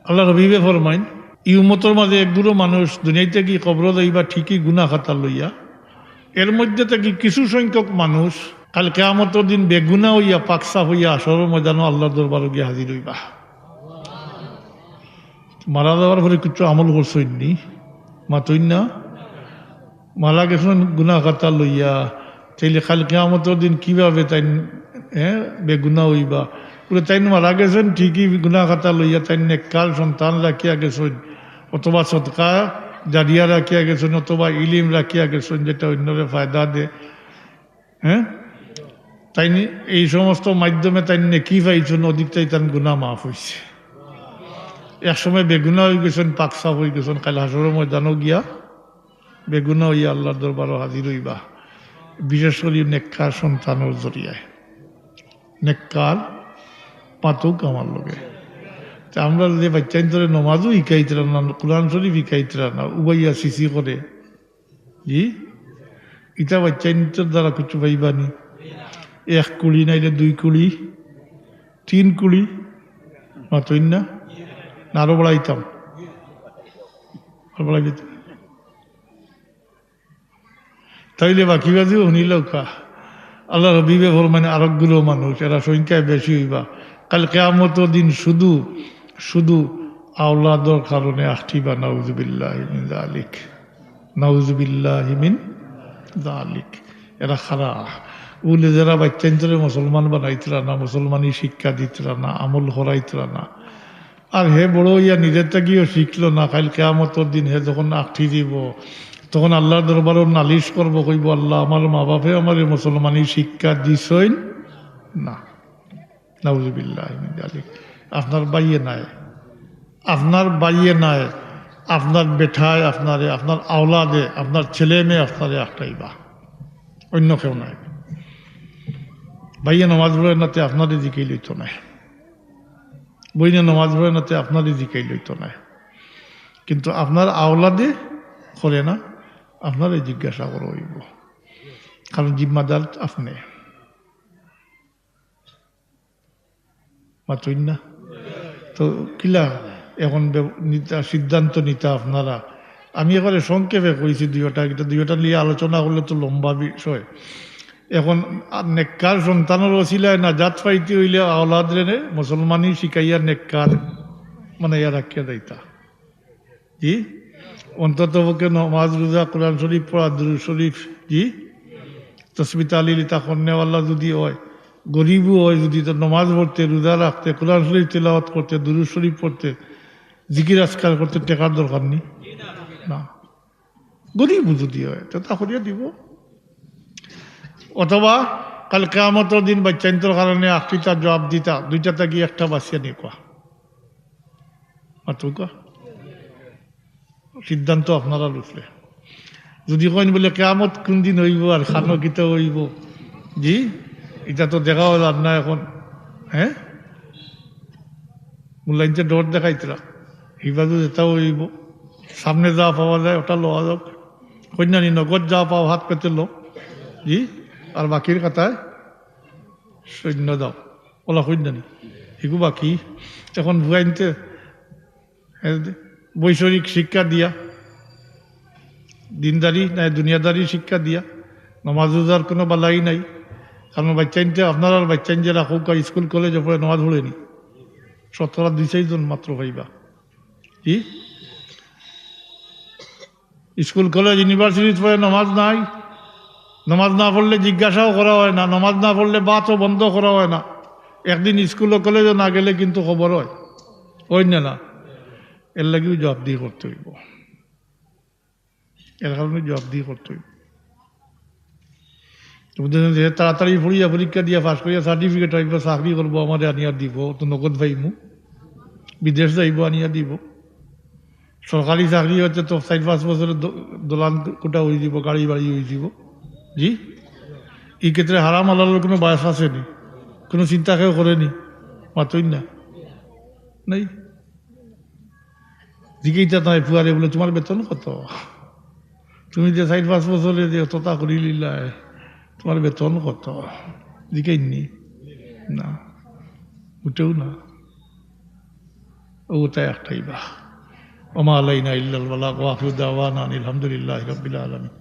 আল্লাহ রবিবে ফরমাইন ই উম্মতর মাঝে একগুলো মানুষ দুনিয়াতে কি কবর যাইবা ঠিকই গুনাহ খাতা লইয়া, এর মধ্যে থেকে কিছু সংখ্যক মানুষ কাল কিয়ামতের দিন বেগুনা হইয়া পাকসা হইয়া আসর ময়দানও আল্লাহর দরবারে গিয়ে হাজির হইবা। মারা যাওয়ার পরে কিছু আমল করছইনি, মাতইন না, মারা গেছেন গুনাহ খাতা লইয়া, তাইলে কাল কিয়ামতের দিন কিভাবে তাই বেগুনা হইবা? বলে তাই মারা গেছেন ঠিকই গুনাহ খাতা লইয়া, তাই নেককার সন্তান রাখিয়া গেছেন, অথবা সদকা জারিয়া রাখিয়া গেছেন, অথবা ইলিম রাখিয়া গেছেন যেটা অন্যরে ফায়দা দে। তাই এই সমস্ত মাধ্যমে তাই নেকি পাইছেন, অধিক তাই তার গুনাহ মাফ হয়েছে। একসময় বেগুনা হয়ে গেছেন, পাকসা হয়ে গেছেন, কাল হাসরের ময়দানও গিয়া বেগুনা হইয়া আল্লাহর দরবারও হাজির হইবা। বিশেষ করে নেককার সন্তানের জরিয়ায়, নেককার পাতুক আমার লোকে। তা আমরা যে বাচ্চাইন ধরে নমাজও শিখাইতরা না, কোরআন শরীফ শিখাইতরা না, উবাইয়া সিসি করে, জি ইটা বাচ্চাইনটার দ্বারা কিছু পাইবানি। 1 কুড়ি নাইলে 2 কুড়ি 3 কুড়ি মাতইন না, আরো বাড়াইতাম, বাড়াই যেত তাইলে বাকি বাজিও শুনিল খা। আল্লাহ রবিবে ফরমানে আরোগ্যগুলো মানুষ এরা সংখ্যায় বেশি হইবা। কাল কিয়ামতের দিন শুধু শুধু আওলাদর কারণে আখটিবা। নাউজুবিল্লাহি মিন যালিক, নাউজুবিল্লাহি মিন যালিক। এরা খারা বলে যারা বাচ্চান্তরে মুসলমান বানাইতরা না, মুসলমানি শিক্ষা দিতরা না, আমল হরাইতরা না, আর হে বড় ইয়া নিজের গিয়েও শিখলো না। কাল কিয়ামতের দিন হে যখন আখটি দিব, তখন আল্লাহর দরবারও নালিশ করব, কইব আল্লাহ আমার মা বাপে আমার মুসলমানি শিক্ষা দিছইন না। নাউজুবিল্লাহি মিন যালিক। আপনার বাইয়ে নাই, আপনার বাইয়ে নাই, আপনার বেঠায় আপনারে, আপনার আওলাদে, আপনার ছেলে মেয়ে আপনারে আখটাইবা, অন্য কেউ নাই। বাইয়ে নমাজ পড়ে নাতে আপনারই জিকাই লইত নাই, বইনে নমাজ পড়ে নাতে আপনারই জিকাই লইত নাই, কিন্তু আপনার আওলাদে করে না, আপনারই জিজ্ঞাসা করা হইব, কারণ জিম্মাদার আপনি। মাতইন না তো কিলা এখন সিদ্ধান্ত নিতা আপনারা। আমি এবারে সংক্ষেপে কইছি দুইটা নিয়ে আলোচনা করলে তো লম্বা বিষয়। এখন নেককার সন্তানের ওসিলায় না জাত পাইতে হইলে আওলাদ রে মুসলমানি শিখাইয়া নেককার মানে ইয়া রাখিয়া যাইতা। জি অন্তত পক্ষে নমাজ রোজা কোরআন শরীফ পড়া, দুরূদ শরীফ, জি তসবিহ তাহলিল তা কন্যাওয়ালা যদি হয়, গরিবও হয় যদি, তো নমাজ পড়তে, রোজা রাখতে, কোরআন শরীফ তেলাওয়াত করতে, দুরূদ শরীফ পড়তে, জিকির আজকার করতে টেকার দরকার নেই না। গরিবও যদি হয় তো তা করিয়া দিব। অথবা কাল কিয়ামতের দিন বাচ্চান্তর কারণে আখটিটা জবাব দিতা, দুইটাতে গিয়ে একটা বাঁচিয়া নিয়ে কোয়া মাত্র কোয়া। সিদ্ধান্ত আপনারা লুফলে যদি কইন বলে কিয়ামত কোন দিন হইব আর খানো কিতা হইব, জি এটা তো দেখাও যার না এখন। হ্যাঁ মূল্যাইনতে ডর দেখাইতরা, হিবাদু যেটাও হইব, সামনে যা পাওয়া যায় ওটা লওয়া যাক, কন্যানি নগদ যা পাও হাত পেতে লো, জি আর বাকির কথায় সৈন্য দাও, ওলা কন্যানি হিগু বাকি। এখন ভুয়াইনতে বৈষয়িক শিক্ষা দিয়া, দিনদারি নাই দুনিয়াদারি শিক্ষা দিয়া, নমাজ রোজার কোনো বালাই নাই। কারণ বাচ্চাইনতে আপনার আর বাচ্চাইন যে রাখুক স্কুল কলেজে পড়ে নমাজ পড়েনি, 17-2 জন মাত্র পাইবা। কি স্কুল কলেজ ইউনিভার্সিটি পড়ে নমাজ নাই, নমাজ না পড়লে জিজ্ঞাসাও করা হয় না, নমাজ না পড়লে বাতও বন্ধ করা হয় না। একদিন স্কুল ও কলেজে না গেলে কিন্তু খবর হয়, ওই না, এর লাগেও জবাবদিহি করতে হইব, এর কারণে জবাবদিহি করতে হইব। তাড়াতাড়ি পড়িয়া পরীক্ষা দিয়া পাস করিয়া সার্টিফিকেট আইব, চাকরি করবো, আমার আনিয়া দিব, তো নগদ ভাইমু, বিদেশ যাইব আনিয়া দিব। সরকারি চাকরি হচ্ছে তো 4-5 বছরের দোলান কোটা হয়ে যাব, গাড়ি বাড়ি হয়ে যাব। জি এই ক্ষেত্রে হারাম হালালের কোনো বয়স আসেনি, কোনো চিন্তা কেউ করেনি, মাতই না নাই। জিজ্ঞাসা নয় ফুয়ারে বলে তোমার বেতন কত, তুমি যে 4-5 বছরে যে অতটা করি লিলায়, তোমার বেতন কত জিজ্ঞাইনি না, উঠেও না। ওটাই একটাই বা ওমা আলাইনা ইল্লাল বালাগ ওয়া আখিরু দাওয়ানা আনিল হামদুলিল্লাহি রাব্বিল আলামিন